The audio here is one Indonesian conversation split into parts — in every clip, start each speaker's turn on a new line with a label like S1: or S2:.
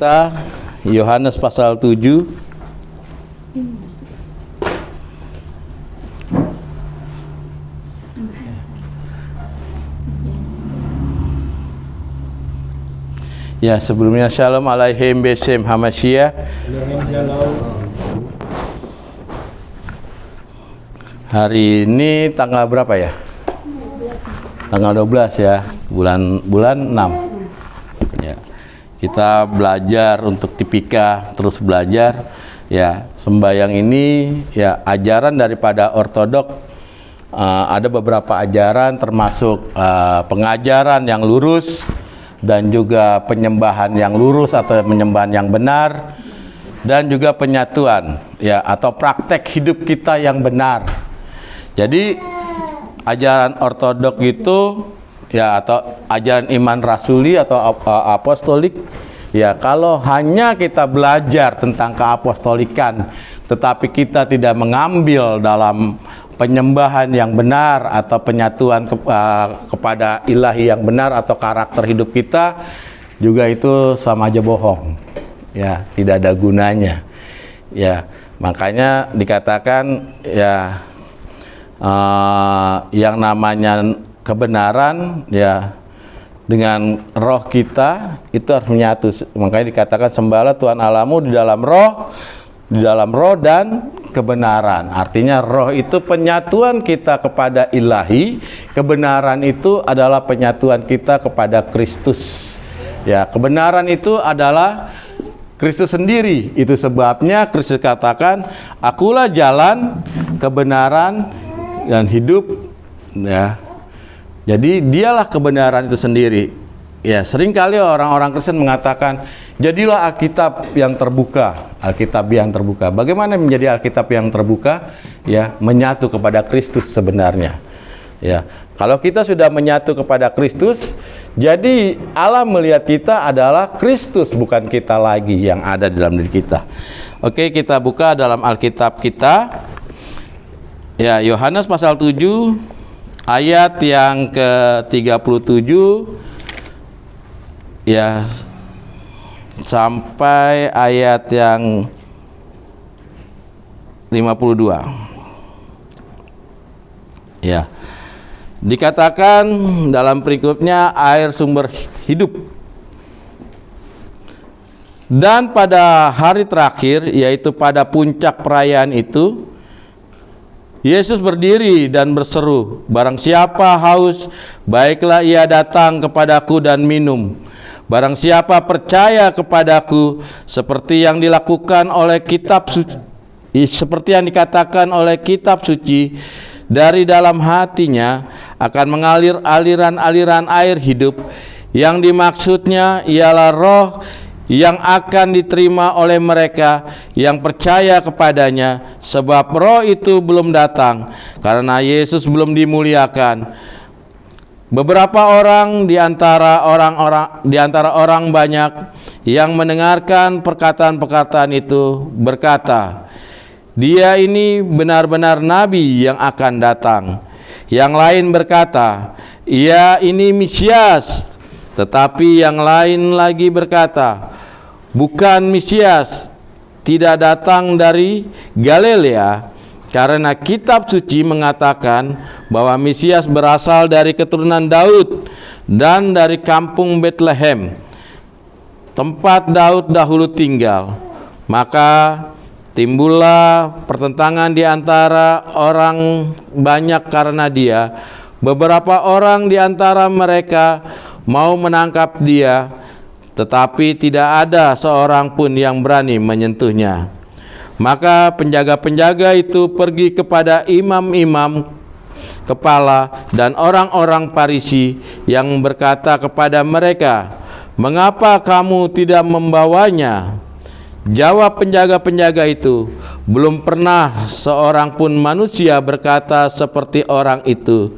S1: kita Yohanes pasal 7. Ya, sebelumnya Shalom alaihim besem Hamasyiah. Hari ini tanggal berapa ya? Tanggal 12 ya, bulan 6. Ya. Kita belajar untuk tipika, terus belajar. Ya, sembahyang ini ya ajaran daripada ortodok. Ada beberapa ajaran termasuk pengajaran yang lurus dan juga penyembahan yang lurus atau penyembahan yang benar, dan juga penyatuan ya atau praktek hidup kita yang benar. Jadi ajaran ortodok itu ya atau ajaran iman rasuli atau apostolik ya, kalau hanya kita belajar tentang keapostolikan tetapi kita tidak mengambil dalam penyembahan yang benar atau penyatuan kepada ilahi yang benar atau karakter hidup kita, juga itu sama aja bohong ya, tidak ada gunanya ya. Makanya dikatakan ya yang namanya kebenaran ya dengan roh kita itu harus menyatu. Makanya dikatakan sembahlah Tuhan Allahmu di dalam roh dan kebenaran. Artinya roh itu penyatuan kita kepada ilahi, kebenaran itu adalah penyatuan kita kepada Kristus. Ya, kebenaran itu adalah Kristus sendiri. Itu sebabnya Kristus katakan, "Akulah jalan, kebenaran dan hidup." Ya. Jadi dialah kebenaran itu sendiri. Ya, seringkali orang-orang Kristen mengatakan, jadilah Alkitab yang terbuka, Alkitab yang terbuka. Bagaimana menjadi Alkitab yang terbuka? Ya, menyatu kepada Kristus sebenarnya. Ya, kalau kita sudah menyatu kepada Kristus, jadi Allah melihat kita adalah Kristus, bukan kita lagi yang ada dalam diri kita. Oke, kita buka dalam Alkitab kita. Ya, Yohanes pasal 7 ayat yang ke-37 ya sampai ayat yang 52. Ya. Dikatakan dalam berikutnya air sumber hidup. Dan pada hari terakhir, yaitu pada puncak perayaan itu, Yesus berdiri dan berseru, "Barang siapa haus, baiklah ia datang kepadaku dan minum. Barang siapa percaya kepadaku, seperti yang dilakukan oleh kitab suci, seperti yang dikatakan oleh kitab suci, dari dalam hatinya akan mengalir aliran-aliran air hidup." Yang dimaksudnya ialah roh yang akan diterima oleh mereka yang percaya kepadanya, sebab roh itu belum datang karena Yesus belum dimuliakan. Beberapa orang di antara orang banyak yang mendengarkan perkataan-perkataan itu berkata, "Dia ini benar-benar nabi yang akan datang." Yang lain berkata, "Ia ini Mesias." Tetapi yang lain lagi berkata, "Bukan Mesias, tidak datang dari Galilea, karena kitab suci mengatakan bahwa Mesias berasal dari keturunan Daud dan dari kampung Bethlehem, tempat Daud dahulu tinggal." Maka timbullah pertentangan di antara orang banyak karena dia. Beberapa orang di antara mereka mau menangkap dia, tetapi tidak ada seorang pun yang berani menyentuhnya. Maka penjaga-penjaga itu pergi kepada imam-imam kepala dan orang-orang Farisi yang berkata kepada mereka, "Mengapa kamu tidak membawanya?" Jawab penjaga-penjaga itu, "Belum pernah seorang pun manusia berkata seperti orang itu."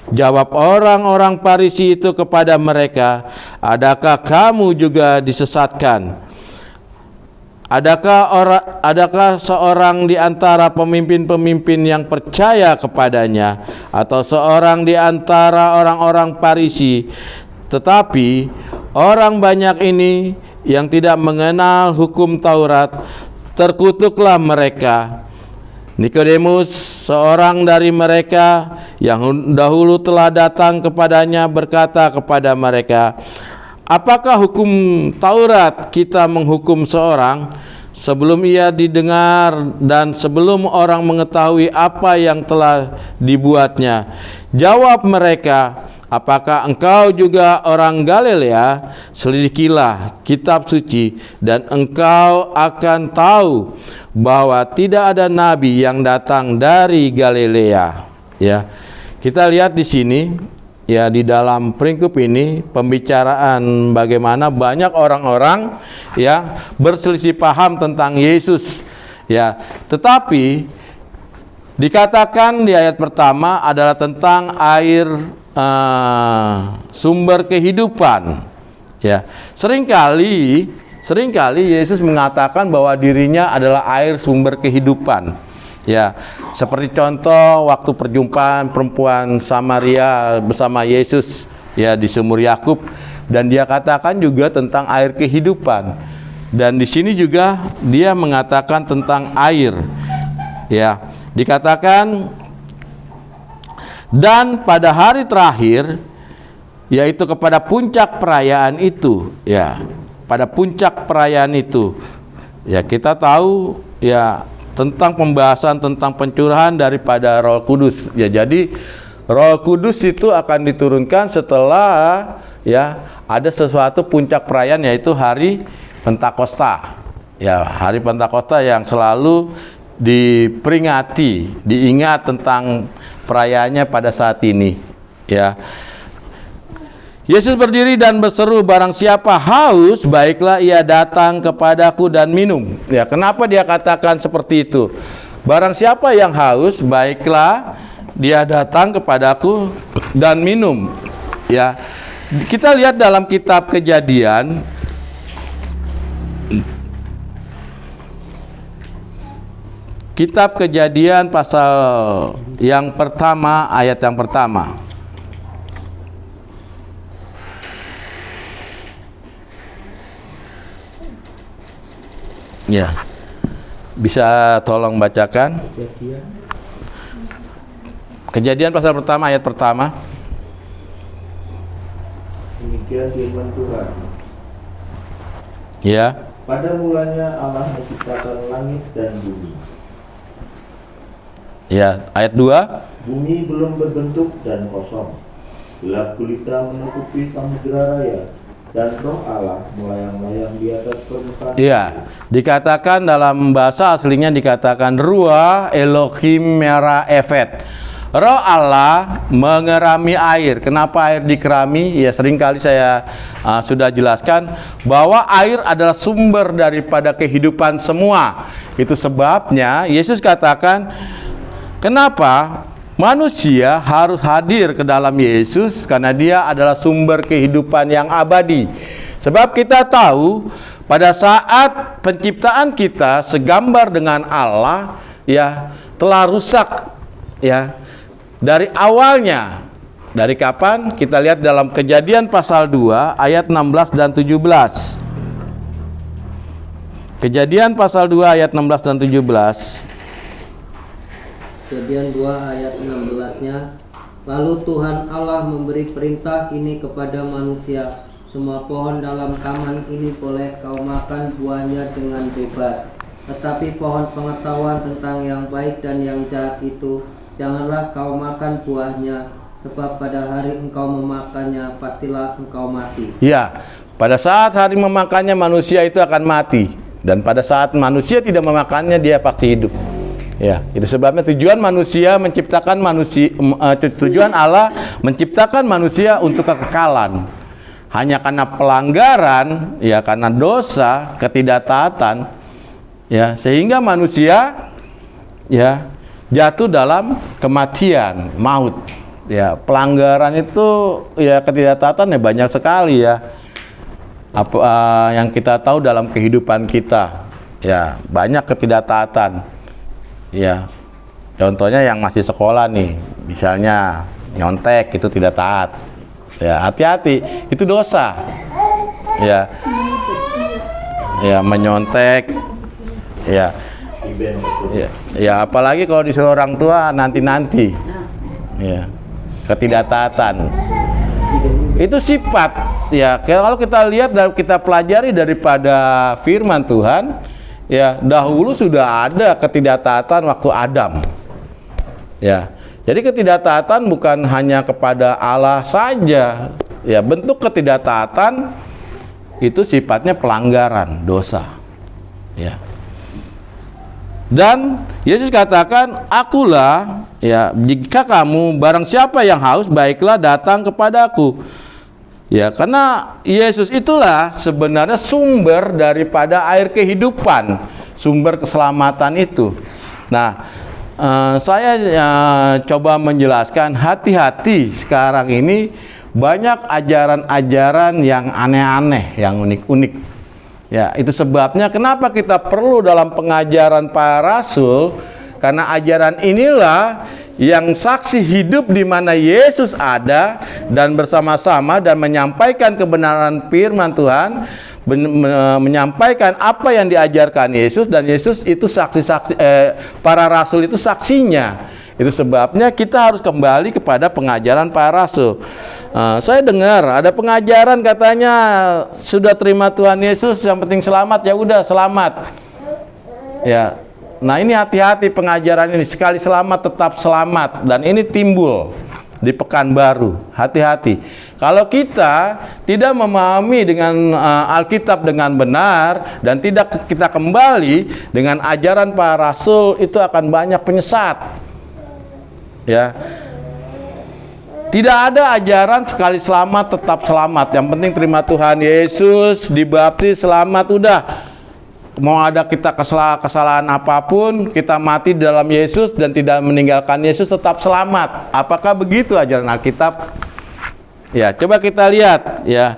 S1: Jawab orang-orang Farisi itu kepada mereka, "Adakah kamu juga disesatkan? Adakah seorang di antara pemimpin-pemimpin yang percaya kepadanya, atau seorang di antara orang-orang Farisi? Tetapi orang banyak ini yang tidak mengenal hukum Taurat, terkutuklah mereka. Nikodemus, seorang dari mereka yang dahulu telah datang kepadanya, berkata kepada mereka, apakah hukum Taurat kita menghukum seorang sebelum ia didengar dan sebelum orang mengetahui apa yang telah dibuatnya? Jawab mereka, apakah engkau juga orang Galilea? Selidikilah kitab suci dan engkau akan tahu bahwa tidak ada nabi yang datang dari Galilea. Ya, kita lihat di sini, ya, di dalam peringkup ini pembicaraan bagaimana banyak orang-orang ya berselisih paham tentang Yesus. Ya, tetapi dikatakan di ayat pertama adalah tentang air sumber kehidupan. Ya, seringkali Yesus mengatakan bahwa dirinya adalah air sumber kehidupan. Ya, seperti contoh waktu perjumpaan perempuan Samaria bersama Yesus ya di sumur Yakub, dan dia katakan juga tentang air kehidupan. Dan di sini juga dia mengatakan tentang air. Ya, dikatakan dan pada hari terakhir, yaitu kepada puncak perayaan itu, ya, pada puncak perayaan itu, ya, kita tahu ya tentang pembahasan tentang pencurahan daripada Roh Kudus. Ya, jadi Roh Kudus itu akan diturunkan setelah ya ada sesuatu puncak perayaan, yaitu hari Pentakosta. Ya, hari Pentakosta yang selalu diperingati, diingat tentang perayaannya pada saat ini. Ya, Yesus berdiri dan berseru, barang siapa haus, baiklah ia datang kepadaku dan minum. Ya, kenapa dia katakan seperti itu? Barang siapa yang haus, baiklah dia datang kepadaku dan minum. Ya, kita lihat dalam kitab Kejadian, kitab Kejadian pasal yang pertama, ayat yang pertama. Ya, bisa tolong bacakan Kejadian pasal pertama ayat pertama.
S2: Demikian firman Tuhan.
S1: Ya.
S2: Pada mulanya Allah menciptakan langit dan bumi.
S1: Ya, ayat 2.
S2: Bumi belum berbentuk dan kosong. Gelap gulita menutupi samudera raya, dan roh Allah melayang-layang di atas permukaan.
S1: Iya, dikatakan dalam bahasa aslinya dikatakan Ruah Elohim Mera Evet. Roh Allah mengerami air. Kenapa air dikerami? Ya, seringkali saya sudah jelaskan bahwa air adalah sumber daripada kehidupan semua. Itu sebabnya Yesus katakan, kenapa manusia harus hadir ke dalam Yesus? Karena dia adalah sumber kehidupan yang abadi. Sebab kita tahu pada saat penciptaan kita segambar dengan Allah, ya, telah rusak, ya, dari awalnya. Dari kapan? Kita lihat dalam Kejadian pasal 2 ayat 16 dan 17. Kejadian pasal 2 ayat 16 dan 17.
S3: Kejadian 2 ayat 16-nya, lalu Tuhan Allah memberi perintah ini kepada manusia, semua pohon dalam taman ini boleh kau makan buahnya dengan bebas, tetapi pohon pengetahuan tentang yang baik dan yang jahat itu janganlah kau makan buahnya, sebab pada hari engkau memakannya pastilah engkau mati.
S1: Ya, pada saat hari memakannya manusia itu akan mati, dan pada saat manusia tidak memakannya dia pasti hidup. Ya, itu sebabnya tujuan manusia menciptakan manusia, tujuan Allah menciptakan manusia untuk kekekalan. Hanya karena pelanggaran, ya, karena dosa, ketidaktaatan, ya, sehingga manusia, ya, jatuh dalam kematian, maut. Ya, pelanggaran itu, ya, ketidaktaatan ya banyak sekali, ya. Apa yang kita tahu dalam kehidupan kita, ya, banyak ketidaktaatan. Ya, contohnya yang masih sekolah nih, misalnya nyontek, itu tidak taat. Ya, hati-hati, itu dosa. Ya, ya menyontek, ya,
S2: Iben betul.
S1: ya apalagi kalau disuruh orang tua nanti, ya, ketidaktaatan. Itu sifat, ya. Kalau kita lihat dan kita pelajari daripada firman Tuhan, ya, dahulu sudah ada ketidaktaatan waktu Adam, ya. Jadi ketidaktaatan bukan hanya kepada Allah saja, ya. Bentuk ketidaktaatan itu sifatnya pelanggaran, dosa, ya. Dan Yesus katakan, akulah, ya, jika kamu barang siapa yang haus, baiklah datang kepadaku. Ya, karena Yesus itulah sebenarnya sumber daripada air kehidupan, sumber keselamatan itu. Nah, saya coba menjelaskan, hati-hati sekarang ini banyak ajaran-ajaran yang aneh-aneh, yang unik-unik. Ya, itu sebabnya kenapa kita perlu dalam pengajaran para rasul, karena ajaran inilah yang saksi hidup di mana Yesus ada dan bersama-sama dan menyampaikan kebenaran firman Tuhan, menyampaikan apa yang diajarkan Yesus, dan Yesus itu para rasul itu saksinya. Itu sebabnya kita harus kembali kepada pengajaran para rasul. Saya dengar ada pengajaran katanya sudah terima Tuhan Yesus, yang penting selamat, ya udah selamat. Ya. Nah, ini hati-hati pengajaran ini, sekali selamat tetap selamat, dan ini timbul di Pekanbaru. Hati-hati. Kalau kita tidak memahami dengan Alkitab dengan benar dan tidak kita kembali dengan ajaran para rasul, itu akan banyak penyesat. Ya. Tidak ada ajaran sekali selamat tetap selamat. Yang penting terima Tuhan Yesus, dibaptis, selamat, udah. Mau ada kita kesalahan apapun, kita mati di dalam Yesus dan tidak meninggalkan Yesus, tetap selamat. Apakah begitu ajaran Alkitab? Ya, coba kita lihat, ya.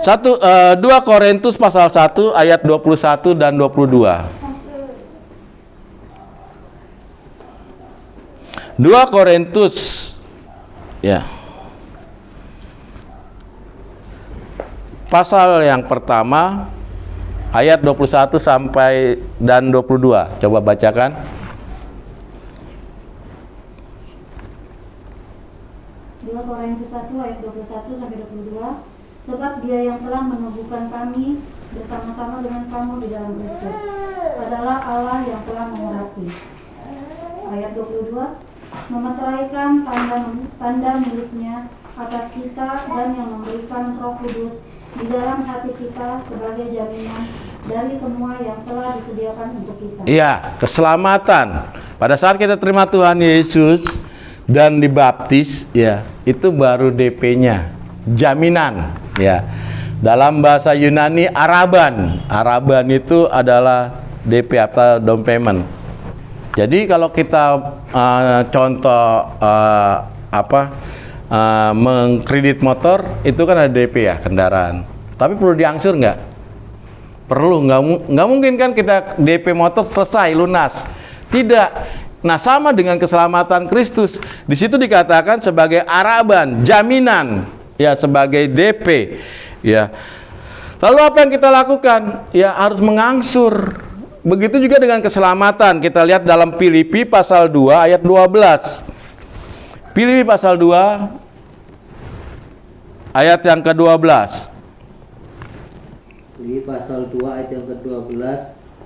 S1: 2 Korintus pasal 1 ayat 21 dan 22. 2 Korintus, ya, pasal yang pertama ayat 21 sampai dan 22. Coba bacakan.
S4: Korintus 1 ayat 21 sampai 22. Sebab Dia yang telah menubuhkan kami bersama-sama dengan kamu di dalam Kristus adalah Allah yang telah mengurapi. Ayat 22. Memeteraikan tanda miliknya atas kita dan yang memberikan Roh Kudus di dalam hati kita sebagai jaminan dari semua yang telah disediakan untuk kita. Iya,
S1: keselamatan. Pada saat kita terima Tuhan Yesus dan dibaptis, ya, itu baru DP-nya, jaminan, ya. Dalam bahasa Yunani araban. Araban itu adalah DP atau down payment. Jadi kalau kita mengkredit motor, itu kan ada DP ya, kendaraan. Tapi perlu diangsur nggak? Perlu, nggak mungkin kan kita DP motor selesai lunas. Tidak. Nah, sama dengan keselamatan Kristus. Di situ dikatakan sebagai araban, jaminan, ya, sebagai DP, ya. Lalu apa yang kita lakukan? Ya, harus mengangsur. Begitu juga dengan keselamatan. Kita lihat dalam Filipi pasal 2 ayat 12. Filipi pasal 2 ayat yang ke-12.
S3: Filipi pasal 2 ayat yang ke-12.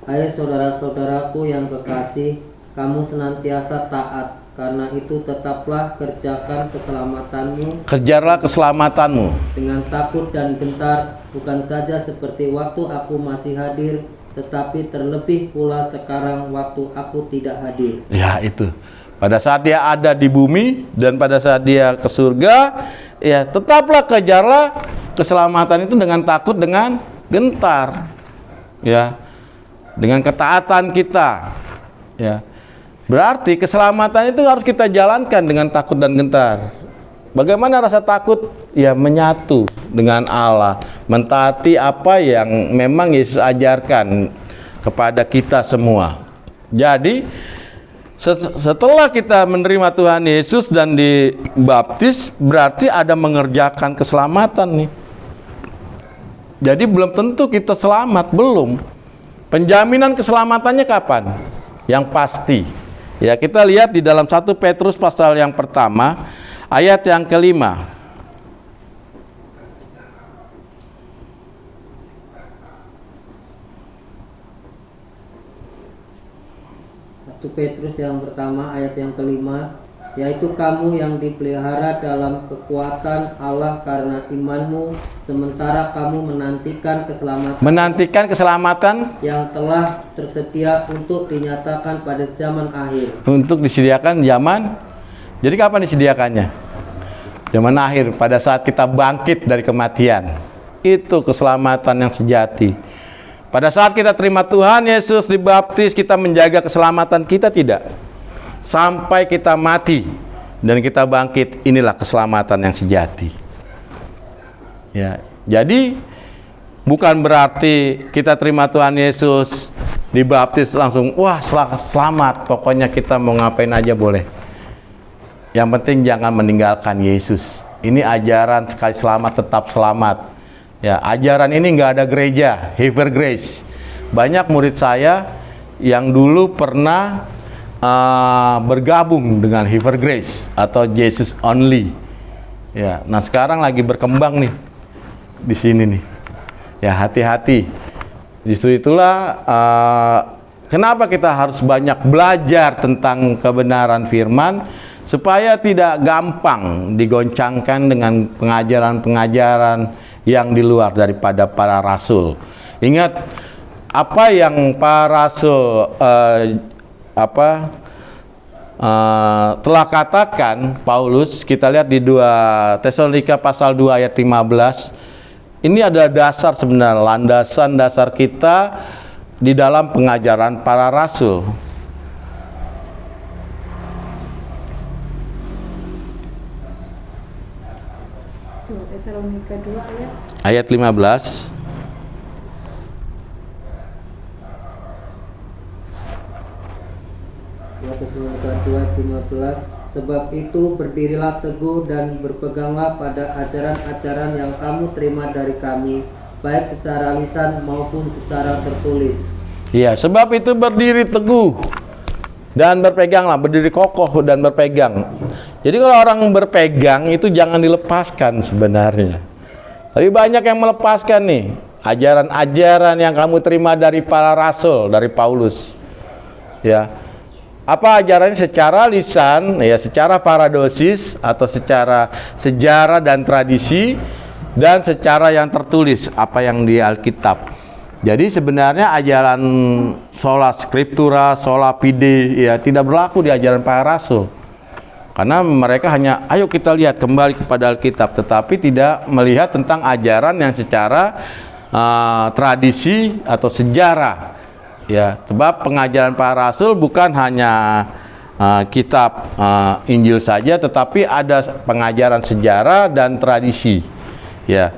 S3: Hai saudara-saudaraku yang kekasih, kamu senantiasa taat, karena itu tetaplah kerjakan keselamatanmu.
S1: Kejarlah keselamatanmu
S3: dengan takut dan gentar, bukan saja seperti waktu aku masih hadir, tetapi terlebih pula sekarang waktu aku tidak hadir.
S1: Ya, itu. Pada saat dia ada di bumi dan pada saat dia ke surga, ya, tetaplah kejarlah keselamatan itu dengan takut, dengan gentar. Ya. Dengan ketaatan kita. Ya. Berarti keselamatan itu harus kita jalankan dengan takut dan gentar. Bagaimana rasa takut? Ya, menyatu dengan Allah, mentaati apa yang memang Yesus ajarkan kepada kita semua. Jadi setelah kita menerima Tuhan Yesus dan dibaptis, berarti ada mengerjakan keselamatan nih. Jadi belum tentu kita selamat, belum. Penjaminan keselamatannya kapan? Yang pasti. Ya, kita lihat di dalam 1 Petrus pasal yang pertama, ayat yang kelima.
S3: 1 Petrus yang pertama ayat yang kelima, yaitu kamu yang dipelihara dalam kekuatan Allah karena imanmu, sementara kamu menantikan keselamatan
S1: Menantikan keselamatan
S3: yang telah tersedia untuk dinyatakan pada zaman akhir.
S1: untuk disediakan zaman. Jadi kapan disediakannya? Zaman akhir, pada saat kita bangkit dari kematian. Itu keselamatan yang sejati. Pada saat kita terima Tuhan Yesus dibaptis, kita menjaga keselamatan kita tidak? Sampai kita mati dan kita bangkit, inilah keselamatan yang sejati. Ya, jadi bukan berarti kita terima Tuhan Yesus dibaptis langsung wah selamat, pokoknya kita mau ngapain aja boleh. Yang penting jangan meninggalkan Yesus. Ini ajaran sekali selamat tetap selamat. Ya, ajaran ini nggak ada gereja, Hiver Grace. Banyak murid saya yang dulu pernah bergabung dengan Hiver Grace atau Jesus Only. Ya, nah sekarang lagi berkembang nih di sini nih. Ya, hati-hati. Justru itulah kenapa kita harus banyak belajar tentang kebenaran firman, supaya tidak gampang digoncangkan dengan pengajaran-pengajaran yang di luar daripada para rasul. Ingat apa yang para rasul telah katakan Paulus, kita lihat di 2 Tesalonika pasal 2 ayat 15. Ini adalah dasar sebenarnya, landasan dasar kita di dalam pengajaran para rasul.
S4: Tesalonika 2
S1: Ayat 15.
S3: Tesalonika 2:15. Sebab itu berdirilah teguh dan berpeganglah pada ajaran-ajaran yang kamu terima dari kami, baik secara lisan maupun secara tertulis.
S1: Iya, sebab itu berdiri teguh dan berpeganglah, berdiri kokoh dan berpegang. Jadi kalau orang berpegang itu jangan dilepaskan sebenarnya. Tapi banyak yang melepaskan nih ajaran-ajaran yang kamu terima dari para rasul, dari Paulus. Ya. Apa ajarannya? Secara lisan, ya secara paradosis atau secara sejarah dan tradisi, dan secara yang tertulis, apa yang di Alkitab. Jadi sebenarnya ajaran sola scriptura, sola fide ya tidak berlaku di ajaran para rasul. Karena mereka hanya ayo kita lihat kembali kepada Alkitab, tetapi tidak melihat tentang ajaran yang secara tradisi atau sejarah. Ya, sebab pengajaran para rasul bukan hanya kitab Injil saja, tetapi ada pengajaran sejarah dan tradisi. Ya.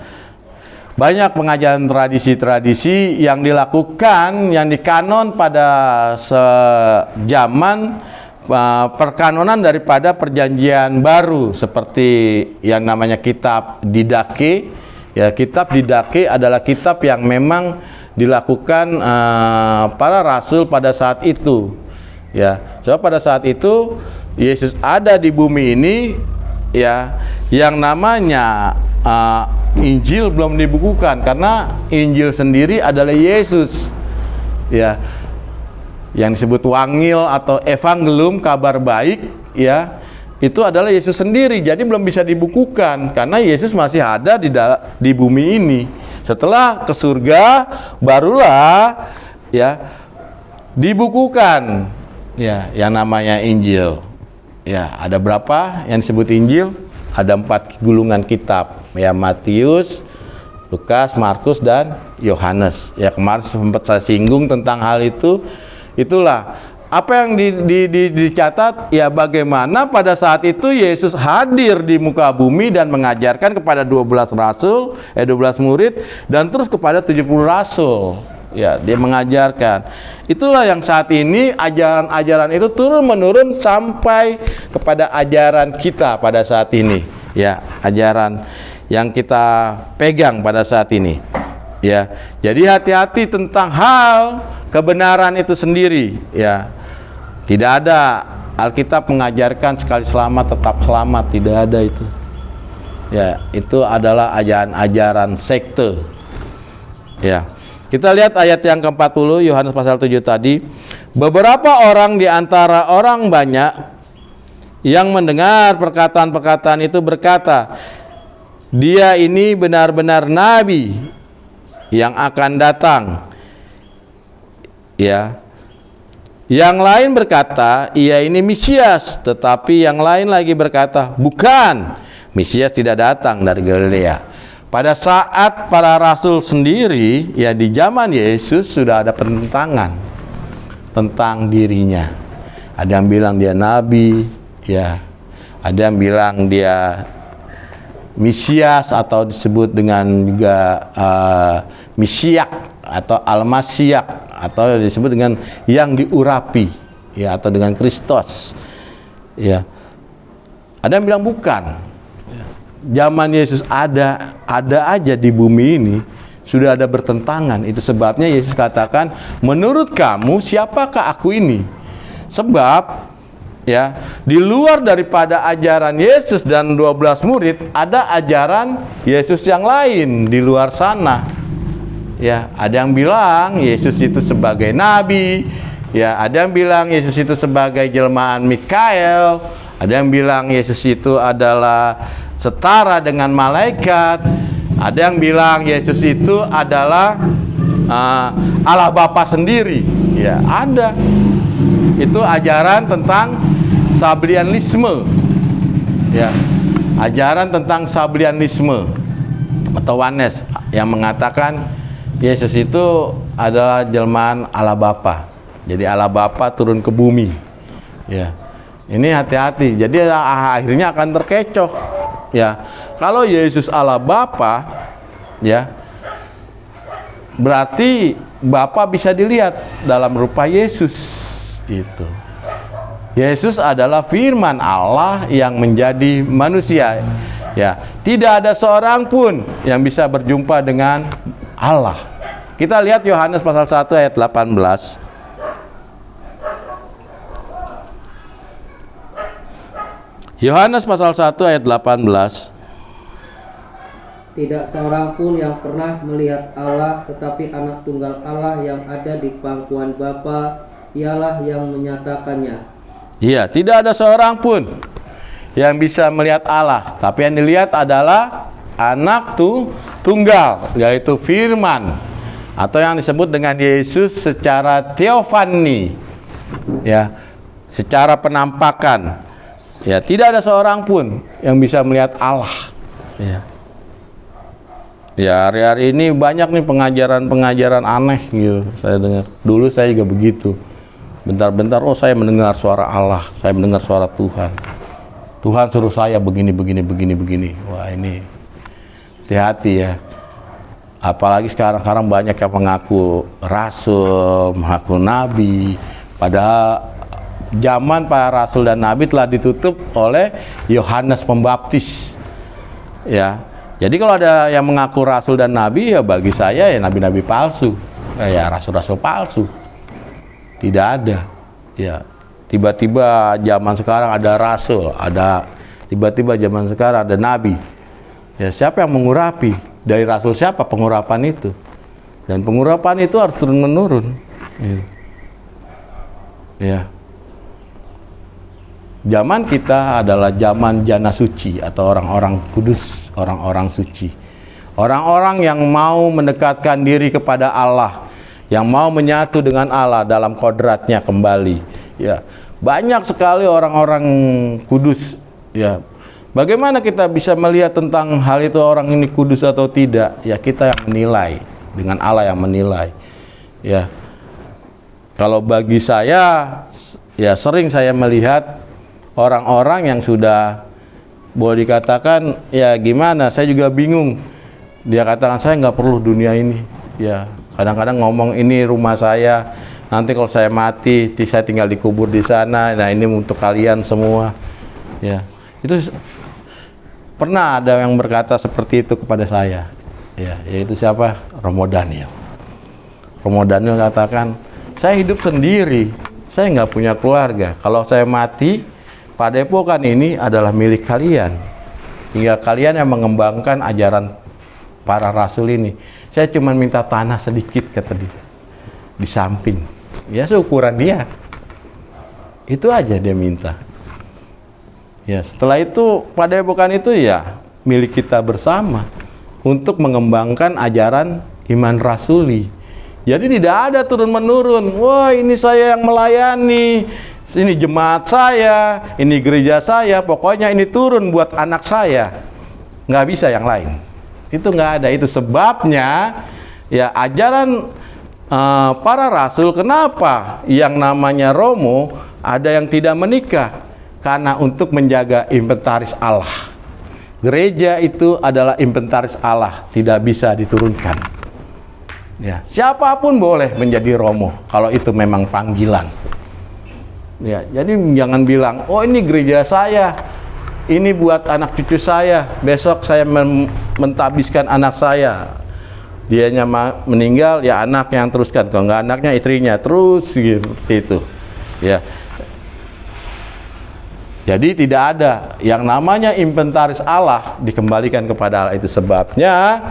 S1: Banyak pengajaran tradisi-tradisi yang dilakukan, yang dikanon pada sejaman perkanonan daripada perjanjian baru, seperti yang namanya kitab Didache. Ya, kitab Didache adalah kitab yang memang dilakukan para rasul pada saat itu. Ya, sebab pada saat itu Yesus ada di bumi ini, ya, yang namanya Injil belum dibukukan, karena Injil sendiri adalah Yesus. Ya, yang disebut Wangil atau Evangelium, kabar baik, ya, itu adalah Yesus sendiri. Jadi belum bisa dibukukan karena Yesus masih ada di bumi ini. Setelah ke surga barulah ya dibukukan ya yang namanya Injil. Ya, ada berapa yang disebut Injil? Ada 4 gulungan kitab, ya, Matius, Lukas, Markus, dan Yohanes. Ya, kemarin sempat saya singgung tentang hal itu. Itulah apa yang dicatat, ya, bagaimana pada saat itu Yesus hadir di muka bumi dan mengajarkan kepada 12 murid dan terus kepada 70 rasul. Ya, dia mengajarkan. Itulah yang saat ini ajaran-ajaran itu turun menurun sampai kepada ajaran kita pada saat ini. Ya, ajaran yang kita pegang pada saat ini. Ya, jadi hati-hati tentang hal kebenaran itu sendiri. Ya, tidak ada Alkitab mengajarkan sekali selamat tetap selamat, tidak ada itu. Ya, itu adalah ajaran-ajaran sekte. Ya, kita lihat ayat yang ke-40 Yohanes pasal 7 tadi. Beberapa orang di antara orang banyak yang mendengar perkataan-perkataan itu berkata, dia ini benar-benar nabi yang akan datang. Ya. Yang lain berkata, ia ini Mesias, tetapi yang lain lagi berkata, bukan, Mesias tidak datang dari Galilea. Pada saat para rasul sendiri, ya di zaman Yesus sudah ada penentangan tentang dirinya. Ada yang bilang dia nabi, ya. Ada yang bilang dia Mesias atau disebut dengan juga Mesyak atau Al-Masyak atau disebut dengan yang diurapi, ya, atau dengan Kristus, ya. Ada yang bilang bukan. Zaman Yesus ada aja di bumi ini sudah ada bertentangan. Itu sebabnya Yesus katakan, menurut kamu siapakah aku ini? Sebab ya, di luar daripada ajaran Yesus dan 12 murid, ada ajaran Yesus yang lain di luar sana. Ya, ada yang bilang Yesus itu sebagai nabi, ya, ada yang bilang Yesus itu sebagai jelmaan Mikael, ada yang bilang Yesus itu adalah setara dengan malaikat, ada yang bilang Yesus itu adalah Allah Bapa sendiri. Ya, ada. Itu ajaran tentang Sablianisme, ya, ajaran tentang Sablianisme atau Oneness yang mengatakan Yesus itu adalah jelmaan Allah Bapa. Jadi Allah Bapa turun ke bumi. Ya, ini hati-hati. Jadi akhirnya akan terkecoh. Ya, kalau Yesus Allah Bapa, ya, berarti Bapa bisa dilihat dalam rupa Yesus. Itu. Yesus adalah firman Allah yang menjadi manusia. Ya, tidak ada seorang pun yang bisa berjumpa dengan Allah. Kita lihat Yohanes pasal 1 ayat 18. Yohanes pasal 1 ayat 18.
S3: Tidak seorang pun yang pernah melihat Allah, tetapi anak tunggal Allah yang ada di pangkuan Bapa, ialah yang menyatakannya.
S1: Iya, tidak ada seorang pun yang bisa melihat Allah, tapi yang dilihat adalah anak tunggal, yaitu firman, atau yang disebut dengan Yesus secara teofani, ya, secara penampakan. Ya, tidak ada seorang pun yang bisa melihat Allah. Ya. Ya, hari-hari ini banyak nih pengajaran-pengajaran aneh gitu. Saya dengar. Dulu saya juga begitu. Bentar-bentar, oh saya mendengar suara Allah, saya mendengar suara Tuhan. Tuhan suruh saya begini. Wah, ini hati-hati ya. Apalagi sekarang banyak yang mengaku rasul, mengaku nabi. Padahal zaman para rasul dan nabi telah ditutup oleh Yohanes Pembaptis. Ya. Jadi kalau ada yang mengaku rasul dan nabi, ya bagi saya ya nabi-nabi palsu. Ya rasul-rasul palsu. Tidak ada. Ya, tiba-tiba zaman sekarang ada rasul, tiba-tiba zaman sekarang ada nabi. Ya, siapa yang mengurapi? Dari rasul siapa pengurapan itu? Dan pengurapan itu harus turun-menurun. Ya. Zaman kita adalah zaman jana suci atau orang-orang kudus, orang-orang suci. Orang-orang yang mau mendekatkan diri kepada Allah, yang mau menyatu dengan Allah dalam kodratnya kembali. Ya, banyak sekali orang-orang kudus. Ya, bagaimana kita bisa melihat tentang hal itu, orang ini kudus atau tidak? Ya, kita yang menilai, dengan Allah yang menilai. Ya, kalau bagi saya, ya sering saya melihat orang-orang yang sudah boleh dikatakan, ya gimana? Saya juga bingung. Dia katakan saya nggak perlu dunia ini. Ya. Kadang-kadang ngomong ini rumah saya, nanti kalau saya mati, saya tinggal dikubur di sana. Nah ini untuk kalian semua. Ya, itu pernah ada yang berkata seperti itu kepada saya. Ya, yaitu siapa? Romo Daniel. Romo Daniel katakan, saya hidup sendiri, saya nggak punya keluarga. Kalau saya mati, padepokan ini adalah milik kalian. Tinggal kalian yang mengembangkan ajaran para rasul ini. Saya cuma minta tanah sedikit, kata dia, di samping. Ya, seukuran dia. Itu aja dia minta. Ya, setelah itu padepokan itu ya milik kita bersama untuk mengembangkan ajaran iman rasuli. Jadi tidak ada turun-menurun. Wah, ini saya yang melayani, ini jemaat saya, ini gereja saya, pokoknya ini turun buat anak saya. Nggak bisa yang lain. Itu nggak ada. Itu sebabnya ya ajaran para rasul, kenapa yang namanya Romo ada yang tidak menikah? Karena untuk menjaga inventaris Allah. Gereja itu adalah inventaris Allah, tidak bisa diturunkan. Ya, siapapun boleh menjadi romo kalau itu memang panggilan. Ya, jadi jangan bilang, oh ini gereja saya, ini buat anak cucu saya, besok saya mentabiskan anak saya. Dianya meninggal, ya anak yang teruskan. Kalau nggak anaknya, istrinya terus gitu. Ya. Jadi tidak ada yang namanya inventaris Allah dikembalikan kepada Allah. Itu sebabnya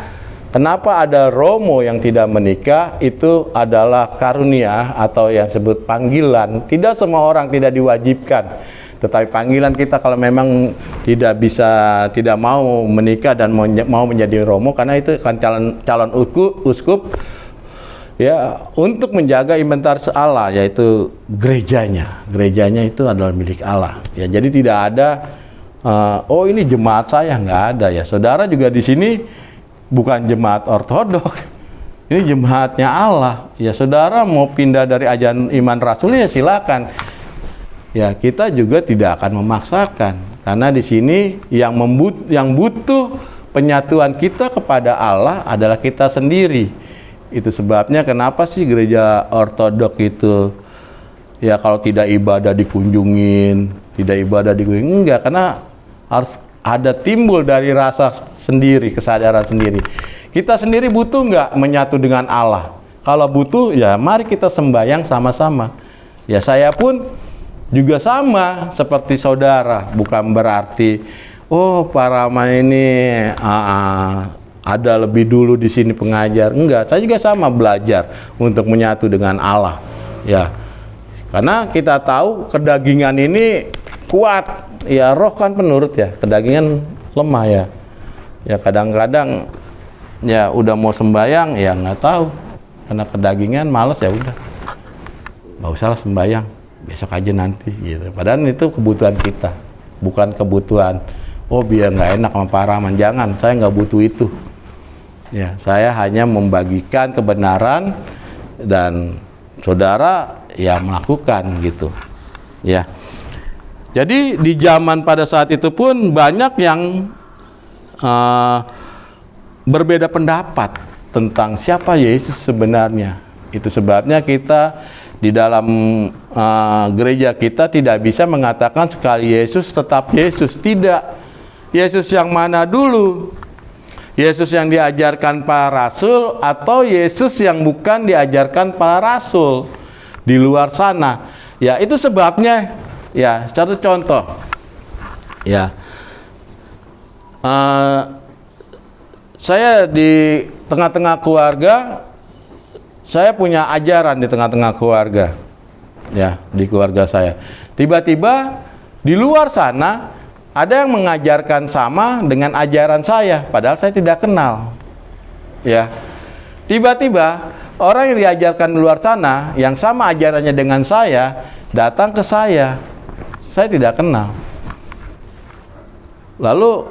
S1: kenapa ada romo yang tidak menikah, itu adalah karunia atau yang disebut panggilan. Tidak semua orang tidak diwajibkan. Tetapi panggilan kita kalau memang tidak bisa, tidak mau menikah dan mau menjadi romo, karena itu kan calon uskup ya, untuk menjaga inventaris Allah, yaitu gerejanya. Gerejanya itu adalah milik Allah. Ya, jadi tidak ada oh ini jemaat saya, nggak ada ya. Saudara juga di sini bukan jemaat ortodok. Ini jemaatnya Allah. Ya, saudara mau pindah dari ajaran iman rasul ya silakan. Ya, kita juga tidak akan memaksakan, karena di sini yang butuh penyatuan kita kepada Allah adalah kita sendiri. Itu sebabnya kenapa sih gereja ortodok itu ya kalau tidak ibadah dikunjungin, enggak, karena harus ada timbul dari rasa sendiri, kesadaran sendiri. Kita sendiri butuh nggak menyatu dengan Allah? Kalau butuh ya mari kita sembahyang sama-sama. Ya, saya pun juga sama seperti saudara, bukan berarti oh Pak Rama ini ada lebih dulu di sini pengajar. Enggak, saya juga sama belajar untuk menyatu dengan Allah. Ya, karena kita tahu kedagingan ini kuat. Ya, roh kan penurut ya, kedagingan lemah ya. Ya kadang-kadang ya udah mau sembahyang ya nggak tahu, karena kedagingan malas ya udah, nggak usah lah sembahyang, besok aja nanti gitu. Padahal itu kebutuhan kita, bukan kebutuhan oh biar nggak enak sama Pak Rahman. Jangan, saya nggak butuh itu. Ya, saya hanya membagikan kebenaran dan saudara ya melakukan gitu. Ya. Jadi di zaman pada saat itu pun banyak yang berbeda pendapat tentang siapa Yesus sebenarnya. Itu sebabnya kita di dalam gereja kita tidak bisa mengatakan sekali Yesus tetap Yesus. Tidak. Yesus yang mana dulu? Yesus yang diajarkan para rasul atau Yesus yang bukan diajarkan para rasul di luar sana? Ya, itu sebabnya ya, satu contoh. Ya. Saya di tengah-tengah keluarga, saya punya ajaran di tengah-tengah keluarga. Ya, di keluarga saya. Tiba-tiba di luar sana ada yang mengajarkan sama dengan ajaran saya, padahal saya tidak kenal. Ya. Tiba-tiba orang yang diajarkan di luar sana yang sama ajarannya dengan saya datang ke saya. Saya tidak kenal. Lalu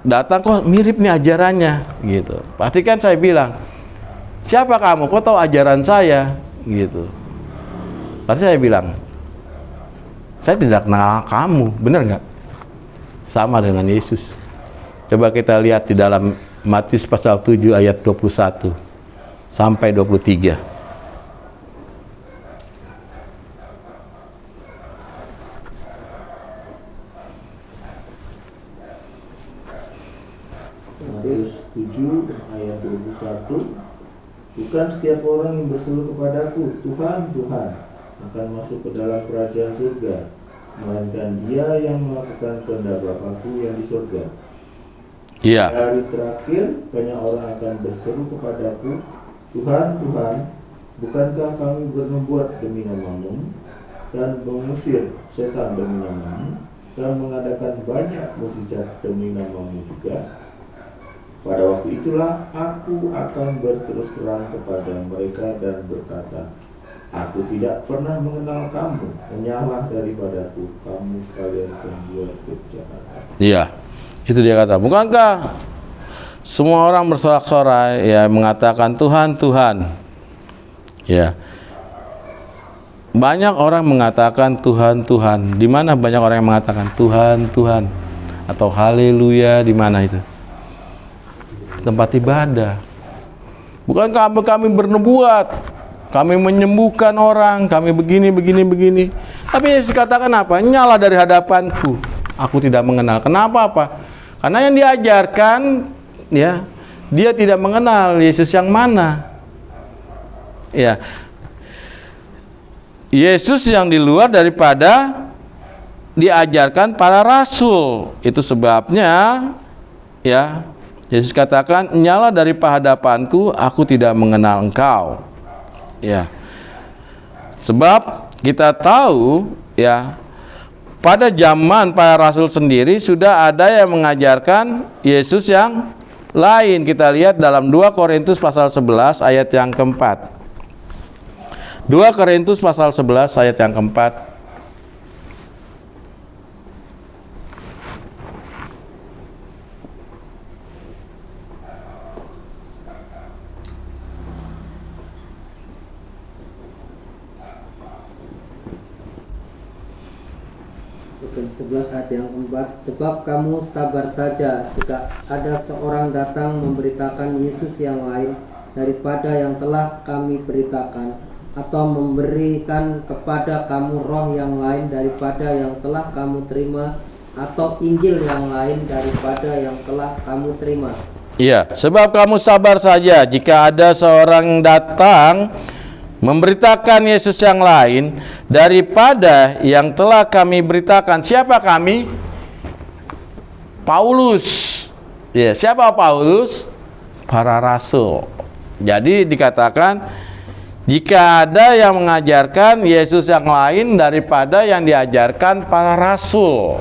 S1: datang, kok mirip nih ajarannya gitu. Pasti kan saya bilang, siapa kamu? Kok tahu ajaran saya? Gitu. Pasti saya bilang, saya tidak kenal kamu, benar nggak? Sama dengan Yesus. Coba kita lihat di dalam Matius pasal 7 ayat 21 sampai 23.
S2: Matius 7 ayat 21. Bukan setiap orang yang berseru kepadaku, Tuhan, Tuhan, akan masuk ke dalam kerajaan surga, melainkan dia yang melakukan kehendak Bapa-Ku yang di surga.
S1: Iya.
S2: Di hari terakhir banyak orang akan berseru kepadaku, Tuhan, Tuhan, bukankah kami bernubuat demi nama-Mu dan mengusir setan demi nama-Mu dan mengadakan banyak mukjizat demi nama-Mu juga? Pada waktu itulah aku akan berterus terang kepada mereka dan berkata, aku tidak pernah mengenal kamu, menyalah daripadaku, kamu sekalian pembuat kejahatan.
S1: Iya. Itu dia kata, bukankah semua orang bersorak-sorai ya mengatakan Tuhan, Tuhan. Ya. Banyak orang mengatakan Tuhan, Tuhan. Di mana banyak orang yang mengatakan Tuhan, Tuhan atau haleluya, di mana itu? Tempat ibadah. Bukankah kami bernubuat, kami menyembuhkan orang, kami begini. Tapi Yesus katakan apa? Nyala dari hadapanku, aku tidak mengenal. Kenapa apa? Karena yang diajarkan, ya, dia tidak mengenal Yesus yang mana. Ya, Yesus yang di luar daripada diajarkan para rasul. Itu sebabnya, ya, Yesus katakan, nyala dari hadapanku, aku tidak mengenal engkau. Ya. Sebab kita tahu, ya, pada zaman para rasul sendiri sudah ada yang mengajarkan Yesus yang lain. Kita lihat dalam 2 Korintus pasal 11 ayat yang keempat. 2 Korintus pasal 11 ayat yang keempat.
S3: Bukan 11 ayat yang keempat. Sebab kamu sabar saja jika ada seorang datang memberitakan Yesus yang lain daripada yang telah kami beritakan, atau memberikan kepada kamu roh yang lain daripada yang telah kamu terima, atau Injil yang lain daripada yang telah kamu terima.
S1: Iya, sebab kamu sabar saja jika ada seorang datang memberitakan Yesus yang lain daripada yang telah kami beritakan. Siapa kami? Paulus. Ya, siapa Paulus? Para rasul. Jadi dikatakan jika ada yang mengajarkan Yesus yang lain daripada yang diajarkan para rasul.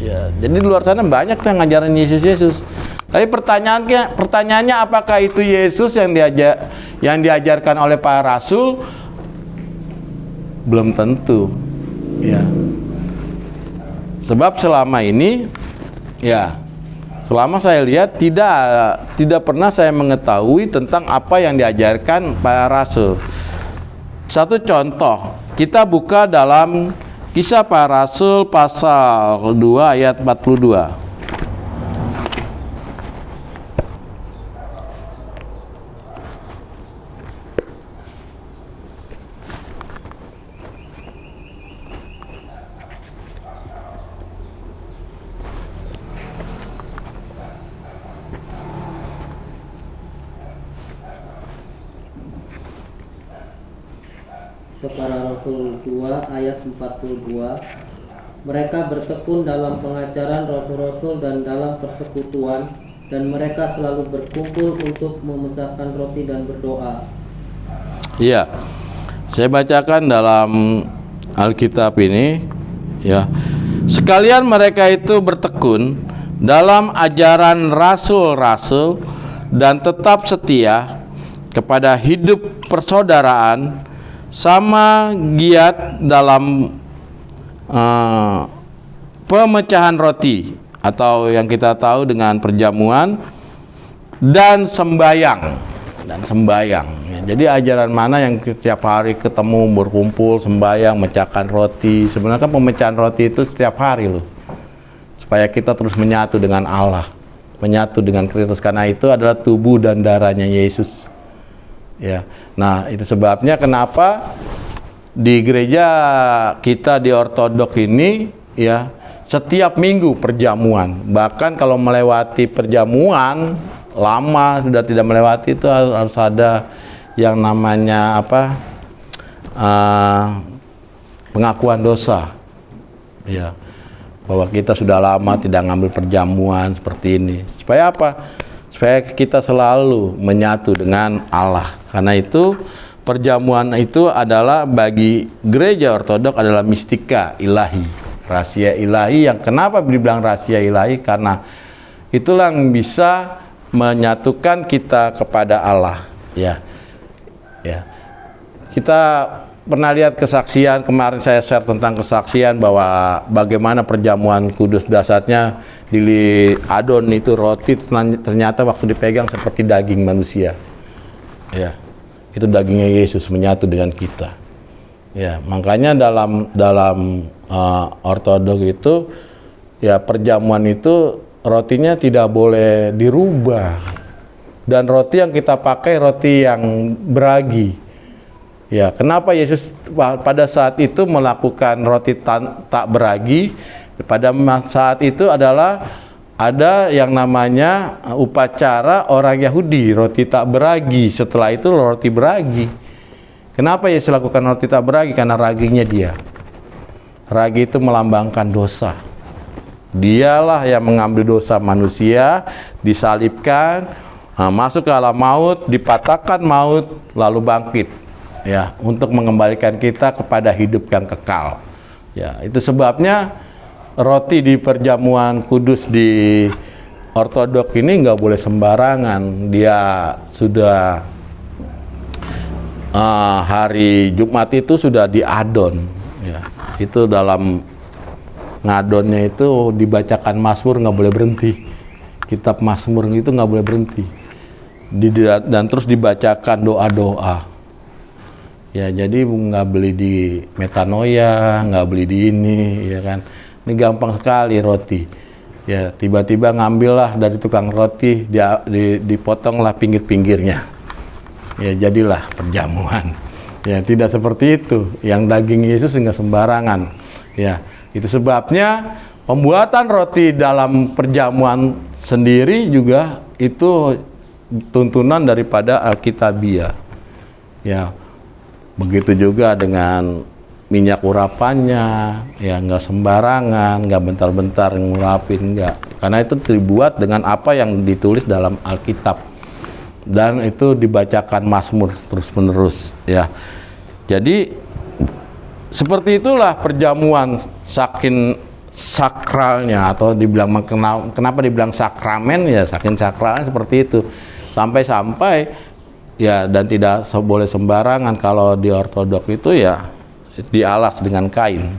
S1: Ya, jadi di luar sana banyak yang ngajarin Yesus. Tapi pertanyaannya apakah itu Yesus yang diajarkan oleh para rasul? Belum tentu. Ya. Sebab selama ini, ya, selama saya lihat tidak pernah saya mengetahui tentang apa yang diajarkan para rasul. Satu contoh, kita buka dalam Kisah Para Rasul pasal 2 ayat 42.
S3: Para Rasul 2 ayat 42. Mereka bertekun dalam pengajaran rasul-rasul dan dalam persekutuan, dan mereka selalu berkumpul untuk memecahkan roti dan berdoa.
S1: Iya. Saya bacakan dalam Alkitab ini, ya. Sekalian mereka itu bertekun dalam ajaran rasul-rasul dan tetap setia kepada hidup persaudaraan, sama giat dalam pemecahan roti, atau yang kita tahu dengan perjamuan, dan sembayang. Ya, jadi ajaran mana yang setiap hari ketemu, berkumpul, sembayang, mecahkan roti. Sebenarnya kan pemecahan roti itu setiap hari loh, supaya kita terus menyatu dengan Allah, menyatu dengan Kristus, karena itu adalah tubuh dan darahnya Yesus. Ya, nah itu sebabnya kenapa di gereja kita di Ortodok ini, ya, setiap minggu perjamuan. Bahkan kalau melewati perjamuan lama sudah tidak melewati, itu harus ada yang namanya pengakuan dosa, ya, bahwa kita sudah lama tidak ngambil perjamuan seperti ini. Supaya apa? Supaya kita selalu menyatu dengan Allah. Karena itu perjamuan itu adalah bagi gereja ortodok adalah mistika ilahi, rahasia ilahi. Yang kenapa dibilang rahasia ilahi? Karena itulah yang bisa menyatukan kita kepada Allah. Ya, ya. Kita pernah lihat kesaksian, kemarin saya share tentang kesaksian bahwa bagaimana perjamuan kudus dasarnya di adon itu roti ternyata waktu dipegang seperti daging manusia. Ya, itu dagingnya Yesus menyatu dengan kita. Ya, makanya dalam ortodok itu ya perjamuan itu rotinya tidak boleh dirubah, dan roti yang kita pakai roti yang beragi. Ya, kenapa Yesus pada saat itu melakukan roti tak beragi? Pada saat itu adalah ada yang namanya upacara orang Yahudi, roti tak beragi. Setelah itu roti beragi. Kenapa Yesus lakukan roti tak beragi? Karena raginya dia. Ragi itu melambangkan dosa. Dialah yang mengambil dosa manusia, disalibkan, masuk ke alam maut, dipatahkan maut, lalu bangkit. Ya, untuk mengembalikan kita kepada hidup yang kekal. Ya, itu sebabnya roti di perjamuan kudus di ortodok ini nggak boleh sembarangan. Dia sudah hari Jumat itu sudah diadon. Ya, itu dalam ngadonnya itu dibacakan Mazmur, nggak boleh berhenti. Kitab Mazmur itu nggak boleh berhenti. Dan terus dibacakan doa-doa. Ya, jadi nggak beli di Metanoia, nggak beli di ini, ya kan. Ini gampang sekali roti. Ya, tiba-tiba ngambillah dari tukang roti, dipotonglah pinggir-pinggirnya. Ya, jadilah perjamuan. Ya, tidak seperti itu. Yang daging Yesus nggak sembarangan. Ya, itu sebabnya pembuatan roti dalam perjamuan sendiri juga itu tuntunan daripada Alkitabiah. Ya. Begitu juga dengan minyak urapannya, ya nggak sembarangan, nggak bentar-bentar ngurapin, nggak. Karena itu dibuat dengan apa yang ditulis dalam Alkitab, dan itu dibacakan Mazmur terus-menerus, ya. Jadi seperti itulah perjamuan saking sakralnya, atau dibilang kenapa dibilang sakramen, ya saking sakralnya seperti itu, sampai-sampai ya, dan tidak boleh sembarangan. Kalau di ortodok itu ya dialas dengan kain,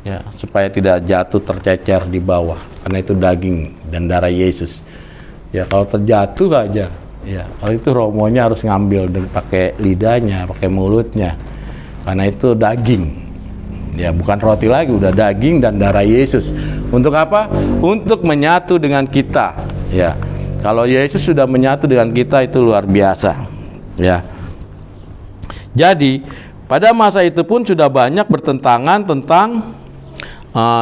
S1: ya, supaya tidak jatuh tercecer di bawah, karena itu daging dan darah Yesus. Ya, kalau terjatuh aja, ya, kalau itu romonya harus ngambil dan pakai lidahnya, pakai mulutnya, karena itu daging. Ya, bukan roti lagi, udah daging dan darah Yesus. Untuk apa? Untuk menyatu dengan kita. Ya. Kalau Yesus sudah menyatu dengan kita, itu luar biasa, ya. Jadi pada masa itu pun sudah banyak bertentangan tentang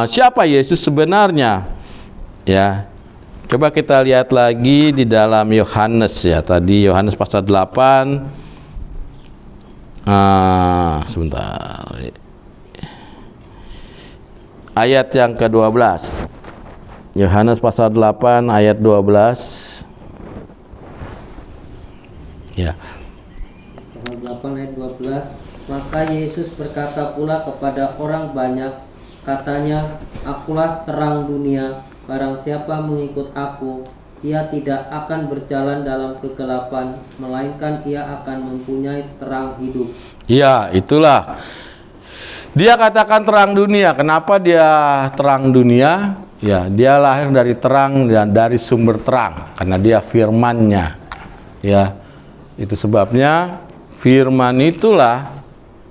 S1: siapa Yesus sebenarnya, ya. Coba kita lihat lagi di dalam Yohanes, ya. Tadi Yohanes pasal 8, sebentar, ayat yang ke-12. Yohanes pasal 8 ayat 12. Ya.
S3: Pasal 8 ayat 12. Maka Yesus berkata pula kepada orang banyak, katanya, "Akulah terang dunia. Barang siapa mengikut aku, ia tidak akan berjalan dalam kegelapan, melainkan ia akan mempunyai terang hidup."
S1: Ya, itulah. Dia katakan terang dunia. Kenapa dia terang dunia? Ya, dia lahir dari terang dan dari sumber terang, karena dia firman-Nya. Ya, itu sebabnya firman itulah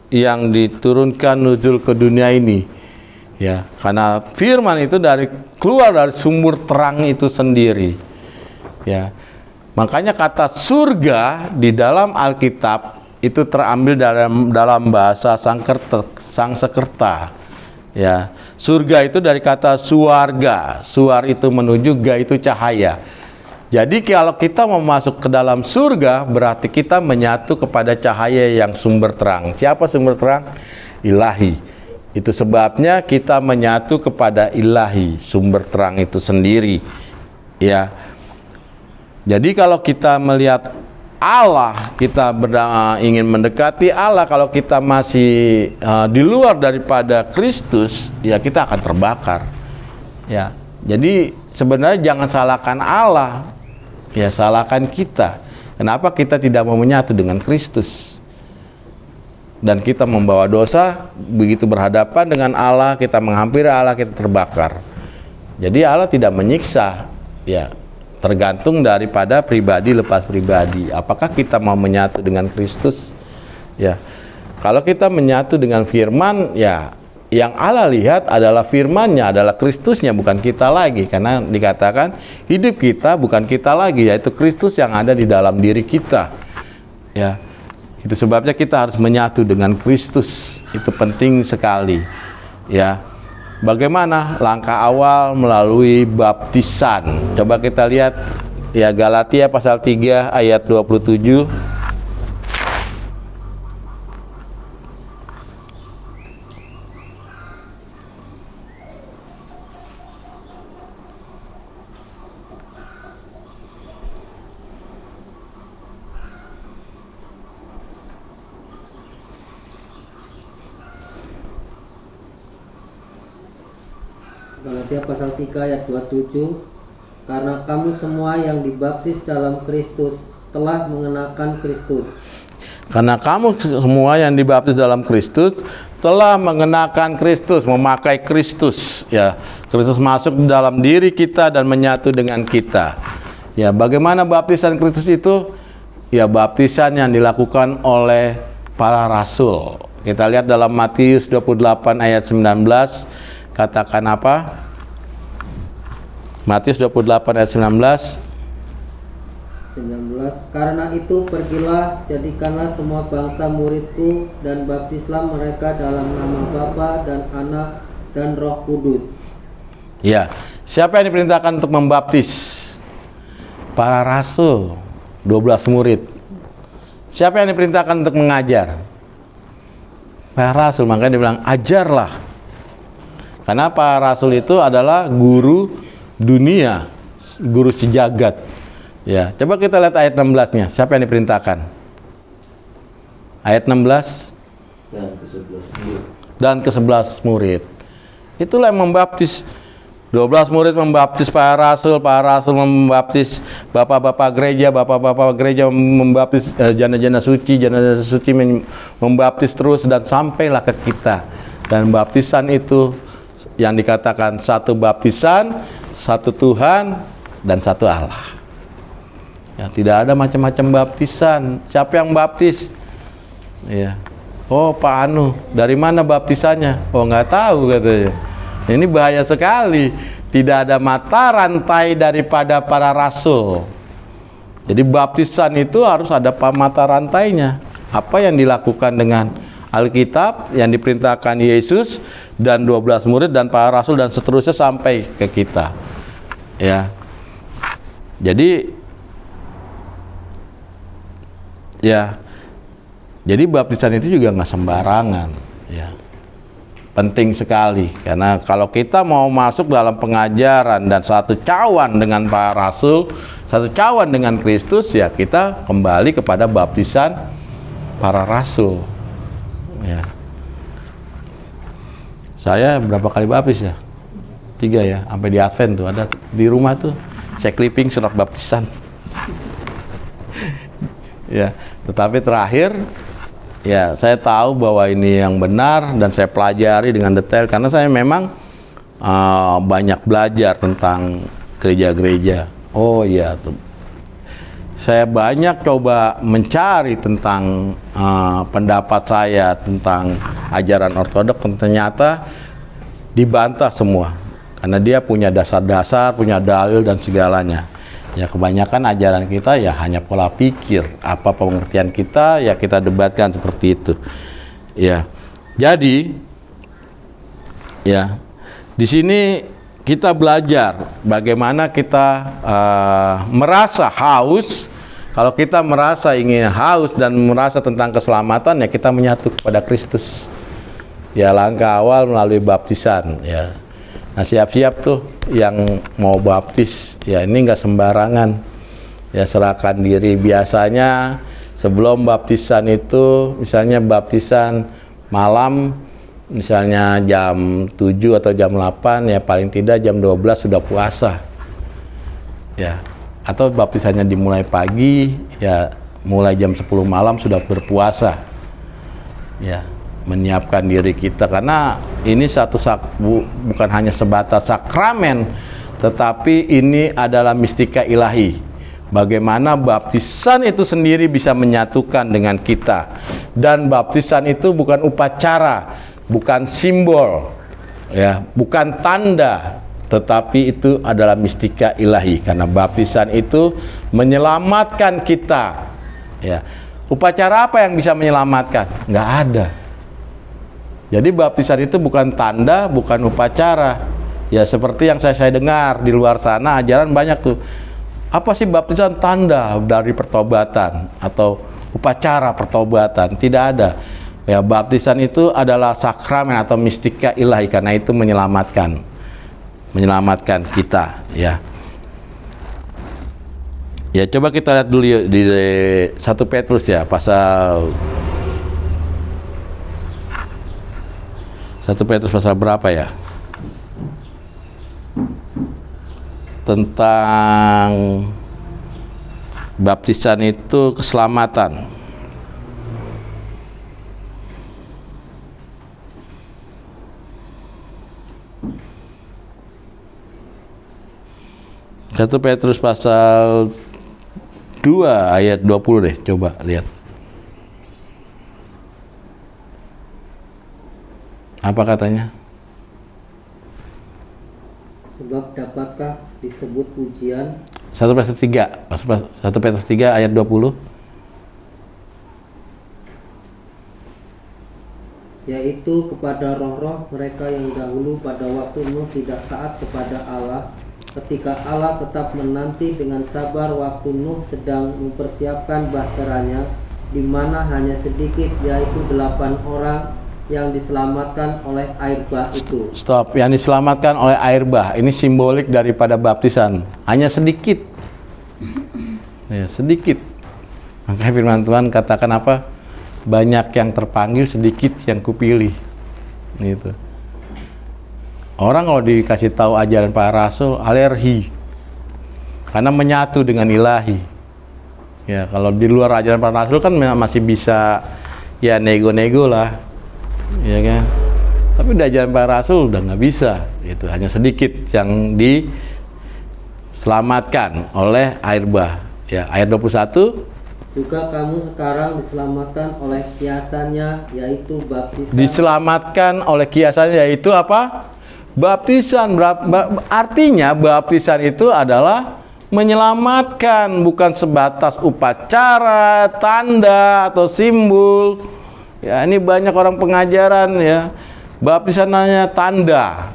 S1: yang diturunkan nuzul ke dunia ini. Ya, karena firman itu keluar dari sumber terang itu sendiri. Ya. Makanya kata surga di dalam Alkitab itu terambil dalam bahasa Sanskerta. Ya, surga itu dari kata suarga. Suar itu menuju, ga itu cahaya. Jadi kalau kita mau masuk ke dalam surga, berarti kita menyatu kepada cahaya yang sumber terang. Siapa sumber terang? Ilahi. Itu sebabnya kita menyatu kepada ilahi, sumber terang itu sendiri. Ya. Jadi kalau kita melihat Allah, kita ingin mendekati Allah, kalau kita masih di luar daripada Kristus, ya kita akan terbakar. Ya, jadi sebenarnya jangan salahkan Allah, ya salahkan kita. Kenapa kita tidak mau menyatu dengan Kristus? Dan kita membawa dosa, begitu berhadapan dengan Allah, kita menghampiri Allah, kita terbakar. Jadi Allah tidak menyiksa, ya. Tergantung daripada pribadi lepas pribadi. Apakah kita mau menyatu dengan Kristus? Ya. Kalau kita menyatu dengan firman, ya yang Allah lihat adalah firman-Nya, adalah Kristusnya, bukan kita lagi. Karena dikatakan hidup kita bukan kita lagi, yaitu Kristus yang ada di dalam diri kita. Ya. Itu sebabnya kita harus menyatu dengan Kristus. Itu penting sekali. Ya. Bagaimana langkah awal? Melalui baptisan. Coba kita lihat ya, Galatia pasal 3 ayat 27.
S3: Galatia pasal 3 ayat 27, karena kamu semua yang dibaptis dalam Kristus telah mengenakan Kristus.
S1: Karena kamu semua yang dibaptis dalam Kristus telah mengenakan Kristus, memakai Kristus. Ya, Kristus masuk dalam diri kita dan menyatu dengan kita. Ya, bagaimana baptisan Kristus itu? Ya, baptisan yang dilakukan oleh para rasul. Kita lihat dalam Matius 28 ayat 19. Katakan apa? Matius 28 ayat 19.
S3: Karena itu pergilah, jadikanlah semua bangsa muridku, dan baptislah mereka dalam nama Bapa dan Anak dan Roh Kudus.
S1: Ya, siapa yang diperintahkan untuk membaptis? Para rasul, 12 murid. Siapa yang diperintahkan untuk mengajar? Para rasul, makanya dibilang ajarlah. Karena para rasul itu adalah guru dunia, guru sejagat. Ya, coba kita lihat ayat 16-nya. Siapa yang diperintahkan? Ayat 16. Dan ke-11 murid. Itulah yang membaptis. 12 murid membaptis para rasul membaptis bapak-bapak gereja membaptis jana-jana suci membaptis terus dan sampailah ke kita. Dan baptisan itu yang dikatakan satu baptisan, satu Tuhan, dan satu Allah. Ya, tidak ada macam-macam baptisan. Siapa yang baptis? Ya. Oh, Pak Anu. Dari mana baptisannya? Oh, nggak tahu katanya. Ini bahaya sekali. Tidak ada mata rantai daripada para rasul. Jadi baptisan itu harus ada mata rantainya. Apa yang dilakukan dengan Alkitab yang diperintahkan Yesus dan 12 murid dan para rasul dan seterusnya sampai ke kita. Ya. Jadi baptisan itu juga nggak sembarangan, ya. Penting sekali karena kalau kita mau masuk dalam pengajaran dan satu cawan dengan para rasul, satu cawan dengan Kristus, ya kita kembali kepada baptisan para rasul. Ya. Saya berapa kali baptis ya? 3 ya, sampai di Advent tuh ada di rumah tuh saya clipping surat baptisan. Ya, tetapi terakhir ya saya tahu bahwa ini yang benar dan saya pelajari dengan detail karena saya memang banyak belajar tentang gereja-gereja. Oh iya tuh. Saya banyak coba mencari tentang pendapat saya tentang ajaran ortodoks, ternyata dibantah semua karena dia punya dasar-dasar, punya dalil dan segalanya. Ya kebanyakan ajaran kita ya hanya pola pikir, apa pengertian kita ya kita debatkan seperti itu. Ya. Jadi Ya, di sini kita belajar bagaimana kita merasa haus. Kalau kita merasa ingin haus dan merasa tentang keselamatan, ya kita menyatu kepada Kristus. Ya, langkah awal melalui baptisan. Ya, nah siap-siap tuh yang mau baptis. Ya, ini nggak sembarangan. Ya, serahkan diri. Biasanya sebelum baptisan itu, misalnya baptisan malam, misalnya jam 7 atau jam 8, ya paling tidak jam 12 sudah puasa. Ya, atau baptisannya dimulai pagi, ya mulai jam 10 malam sudah berpuasa. Ya, menyiapkan diri kita, karena ini bukan hanya sebatas sakramen, tetapi ini adalah mistika ilahi. Bagaimana baptisan itu sendiri bisa menyatukan dengan kita. Dan baptisan itu bukan upacara, bukan simbol, ya, bukan tanda, tetapi itu adalah mistika ilahi, karena baptisan itu menyelamatkan kita. Ya, upacara apa yang bisa menyelamatkan? Nggak ada. Jadi baptisan itu bukan tanda, bukan upacara. Ya, seperti yang saya dengar di luar sana, ajaran banyak tuh. Apa sih baptisan? Tanda dari pertobatan atau upacara pertobatan. Tidak ada. Ya, baptisan itu adalah sakramen atau mistika ilahi, karena itu menyelamatkan kita. Ya, ya coba kita lihat dulu yuk, di 1 Petrus ya, pasal 1 Petrus pasal berapa ya? Tentang baptisan itu keselamatan. Satu Petrus pasal 2 ayat 20 deh, coba lihat. Apa katanya?
S3: Sebab dapatkah disebut pujian
S1: 1 Petrus 3 ayat 20,
S3: yaitu kepada roh-roh mereka yang dahulu pada waktu Nuh tidak taat kepada Allah, ketika Allah tetap menanti dengan sabar waktu Nuh sedang mempersiapkan bahteranya, di mana hanya sedikit, yaitu 8 orang yang diselamatkan oleh air bah itu.
S1: Stop, yang diselamatkan oleh air bah. Ini simbolik daripada baptisan. Hanya sedikit. Ya, sedikit. Makanya firman Tuhan katakan apa? Banyak yang terpanggil, sedikit yang kupilih. Gitu. Orang kalau dikasih tahu ajaran para rasul, alergi. Karena menyatu dengan ilahi. Ya, kalau di luar ajaran para rasul kan masih bisa ya nego-nego lah. Ya kan, tapi di ajaran para rasul udah nggak bisa. Itu hanya sedikit yang diselamatkan oleh air bah. Ya, ayat 21.
S3: Juga kamu sekarang diselamatkan oleh kiasannya, yaitu baptisan.
S1: Diselamatkan oleh kiasannya, yaitu apa? Baptisan. Artinya baptisan itu adalah menyelamatkan, bukan sebatas upacara, tanda atau simbol. Ya, ini banyak orang pengajaran ya, baptisan hanya tanda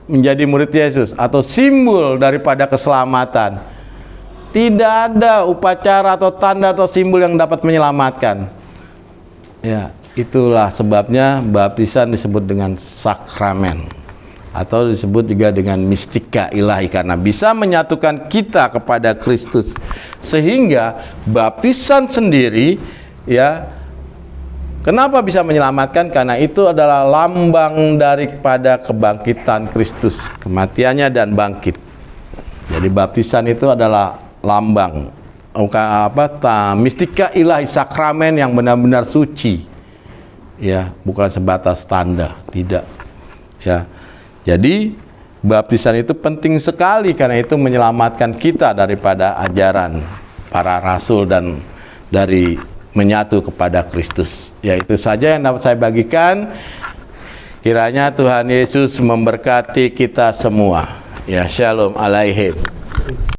S1: menjadi murid Yesus atau simbol daripada keselamatan. Tidak ada upacara atau tanda atau simbol yang dapat menyelamatkan. Ya, itulah sebabnya baptisan disebut dengan sakramen atau disebut juga dengan mistika ilahi, karena bisa menyatukan kita kepada Kristus. Sehingga baptisan sendiri ya, kenapa bisa menyelamatkan? Karena itu adalah lambang daripada kebangkitan Kristus, kematiannya dan bangkit. Jadi baptisan itu adalah lambang mistika ilahi, sakramen yang benar-benar suci. Ya, bukan sebatas tanda, tidak. Ya. Jadi baptisan itu penting sekali, karena itu menyelamatkan kita daripada ajaran para rasul dan dari menyatu kepada Kristus. Ya, itu saja yang dapat saya bagikan. Kiranya Tuhan Yesus memberkati kita semua. Ya, shalom aleichem.